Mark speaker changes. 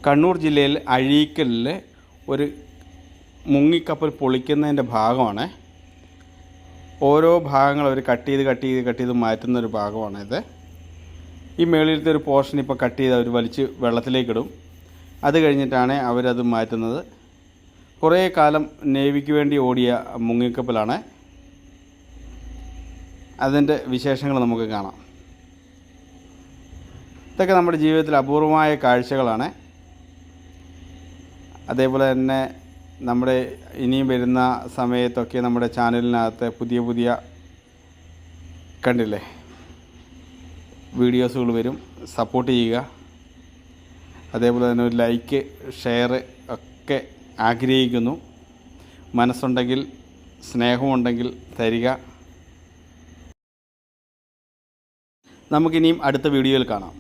Speaker 1: കണ്ണൂർ ജില്ലയിൽ അഴീക്കലിൽ ഒരു മുങ്ങിക്കപ്പൽ പൊളിക്കുന്നതിൻ്റെ ഭാഗമാണ്. ഓരോ ഭാഗങ്ങൾ അവർ കട്ട് ചെയ്ത് മാറ്റുന്നൊരു ഭാഗമാണിത്. ഈ മേളിലത്തെ ഒരു പോർഷൻ ഇപ്പോൾ കട്ട് ചെയ്ത് അവർ വലിച്ച് വെള്ളത്തിലേക്കിടും. അത് കഴിഞ്ഞിട്ടാണ് അവരത് മാറ്റുന്നത്. കുറേ കാലം നേവിക്ക് വേണ്ടി ഓടിയ മുങ്ങിക്കപ്പലാണ്. അതിൻ്റെ വിശേഷങ്ങൾ നമുക്ക് കാണാം. ഇതൊക്കെ നമ്മുടെ ജീവിതത്തിൽ അപൂർവമായ കാഴ്ചകളാണ്. അതേപോലെ തന്നെ നമ്മുടെ ഇനിയും വരുന്ന സമയത്തൊക്കെ നമ്മുടെ ചാനലിനകത്ത് പുതിയ കണ്ടില്ലേ വീഡിയോസുകൾ വരും. സപ്പോർട്ട് ചെയ്യുക. അതേപോലെ തന്നെ ഒരു ലൈക്ക് ഷെയർ ഒക്കെ ആഗ്രഹിക്കുന്നു. മനസ്സുണ്ടെങ്കിൽ സ്നേഹമുണ്ടെങ്കിൽ തരിക. നമുക്കിനിയും അടുത്ത വീഡിയോയിൽ കാണാം.